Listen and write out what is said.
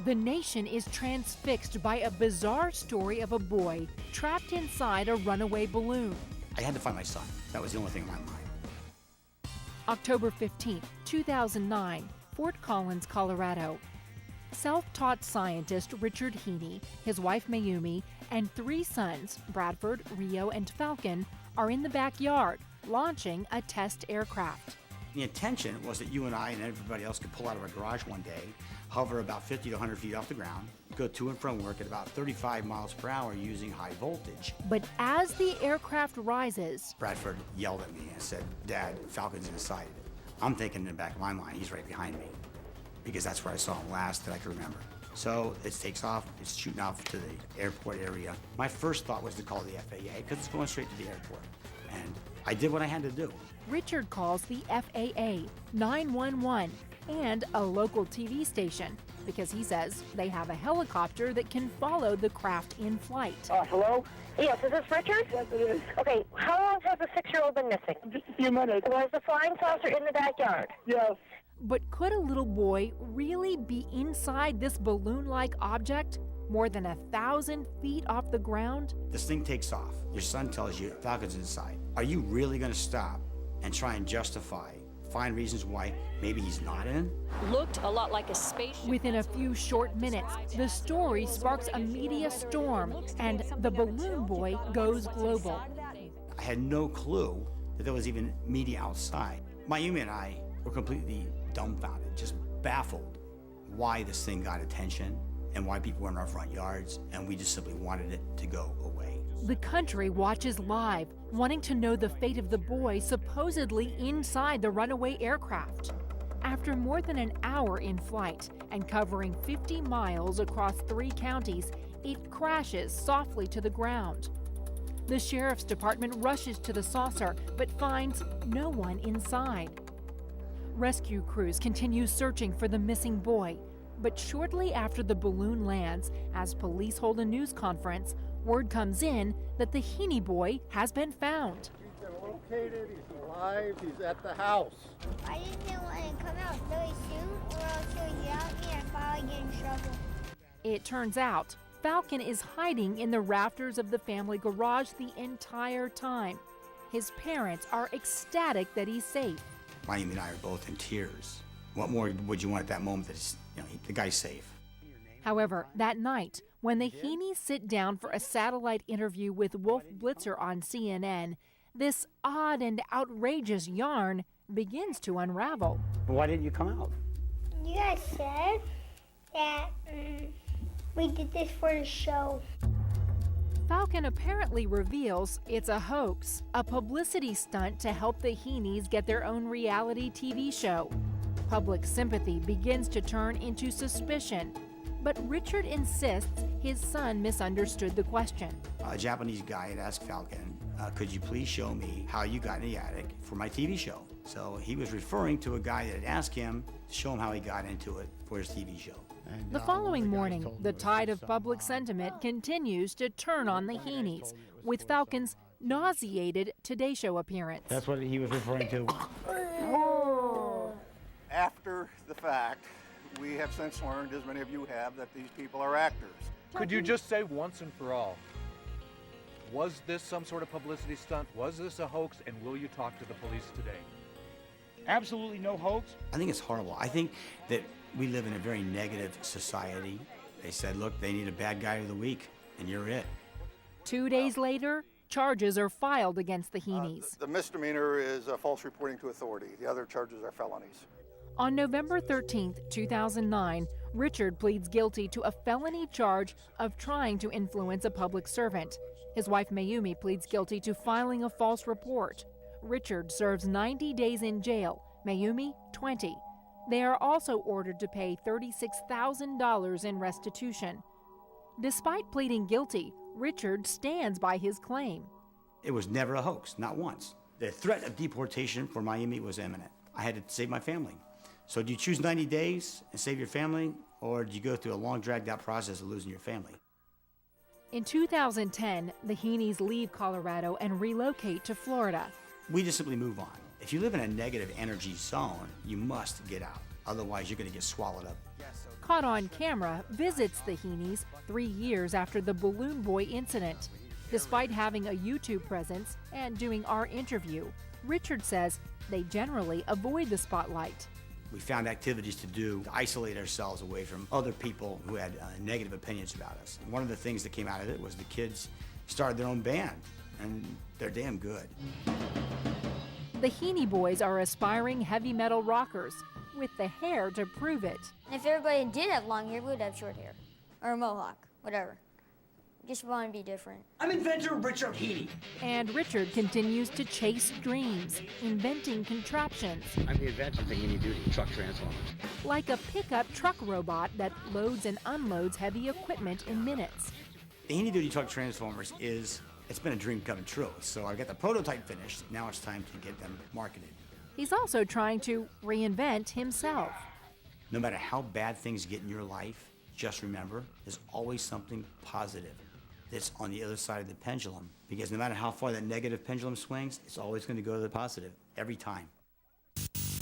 The nation is transfixed by a bizarre story of a boy trapped inside a runaway balloon. I had to find my son. That was the only thing on my mind. October 15, 2009, Fort Collins, Colorado. Self-taught scientist Richard Heaney, his wife Mayumi, and 3 sons, Bradford, Rio, and Falcon, are in the backyard launching a test aircraft. The intention was that you and I and everybody else could pull out of our garage one day, hover about 50 to 100 feet off the ground, go to and from work at about 35 miles per hour using high voltage. But as the aircraft rises, Bradford yelled at me and said, "Dad, Falcon's inside." I'm thinking in the back of my mind, he's right behind me, because that's where I saw him last that I can remember. So it takes off, it's shooting off to the airport area. My first thought was to call the FAA, because it's going straight to the airport. And I did what I had to do. Richard calls the FAA, 911, and a local TV station because he says they have a helicopter that can follow the craft in flight. Hello? Yes, is this Richard? Yes, it is. Okay, how long has the 6-year-old been missing? Just a few minutes. Was the flying saucer in the backyard? Yes. But could a little boy really be inside this balloon-like object more than 1,000 feet off the ground? This thing takes off. Your son tells you Falcon's inside. Are you really going to stop and try and find reasons why maybe he's not in? Looked a lot like a spaceship. Within a few short minutes, the story sparks a media storm, and the balloon boy goes global. I had no clue that there was even media outside. Mayumi and I were completely dumbfounded, just baffled why this thing got attention and why people were in our front yards, and we just simply wanted it to go away. The country watches live, wanting to know the fate of the boy supposedly inside the runaway aircraft. After more than an hour in flight and covering 50 miles across 3 counties, it crashes softly to the ground. The sheriff's department rushes to the saucer but finds no one inside. Rescue crews continue searching for the missing boy, but shortly after the balloon lands, as police hold a news conference, word comes in that the Heaney boy has been found. He's been located, he's alive, he's at the house. I just didn't want to come out really soon, or else he'll yell at me and I'd probably get in trouble. It turns out Falcon is hiding in the rafters of the family garage the entire time. His parents are ecstatic that he's safe. Mayumi and I are both in tears. What more would you want at that moment that the guy's safe? However, that night, when the Heaneys sit down for a satellite interview with Wolf Blitzer on CNN, this odd and outrageous yarn begins to unravel. Why didn't you come out? You guys said that we did this for the show. Falcon apparently reveals it's a hoax, a publicity stunt to help the Heaneys get their own reality TV show. Public sympathy begins to turn into suspicion, but Richard insists his son misunderstood the question. A Japanese guy had asked Falcon, could you please show me how you got in the attic for my TV show? So he was referring to a guy that had asked him to show him how he got into it for his TV show. The following morning, the tide of public sentiment continues to turn on the Heaneys, with Falcon's nauseated Today Show appearance. That's what he was referring to. After the fact, we have since learned, as many of you have, that these people are actors. Could you just say once and for all, was this some sort of publicity stunt? Was this a hoax? And will you talk to the police today? Absolutely no hoax. I think it's horrible. I think that we live in a very negative society. They said, look, they need a bad guy of the week, and you're it. 2 days later, charges are filed against the Heaneys. The misdemeanor is false reporting to authority. The other charges are felonies. On November 13, 2009, Richard pleads guilty to a felony charge of trying to influence a public servant. His wife Mayumi pleads guilty to filing a false report. Richard serves 90 days in jail, Mayumi 20. They are also ordered to pay $36,000 in restitution. Despite pleading guilty, Richard stands by his claim. It was never a hoax, not once. The threat of deportation for Mayumi was imminent. I had to save my family. So do you choose 90 days and save your family, or do you go through a long, dragged-out process of losing your family? In 2010, the Heaneys leave Colorado and relocate to Florida. We just simply move on. If you live in a negative energy zone, you must get out. Otherwise, you're going to get swallowed up. caught on camera, visits the Heenies 3 years after the Balloon Boy incident. Despite having a YouTube presence and doing our interview, Richard says they generally avoid the spotlight. We found activities to do to isolate ourselves away from other people who had negative opinions about us. One of the things that came out of it was the kids started their own band, and they're damn good. The Heenie Boys are aspiring heavy metal rockers with the hair to prove it. If everybody did have long hair, we would have short hair. Or a mohawk, whatever. Just want to be different. I'm inventor Richard Heenie. And Richard continues to chase dreams, inventing contraptions. I'm the inventor of the Heenie Duty truck transformer. Like a pickup truck robot that loads and unloads heavy equipment in minutes. The Heenie Duty Truck Transformers it's been a dream come true. So I got the prototype finished. Now it's time to get them marketed. He's also trying to reinvent himself. No matter how bad things get in your life, just remember, there's always something positive that's on the other side of the pendulum. Because no matter how far that negative pendulum swings, it's always going to go to the positive, every time.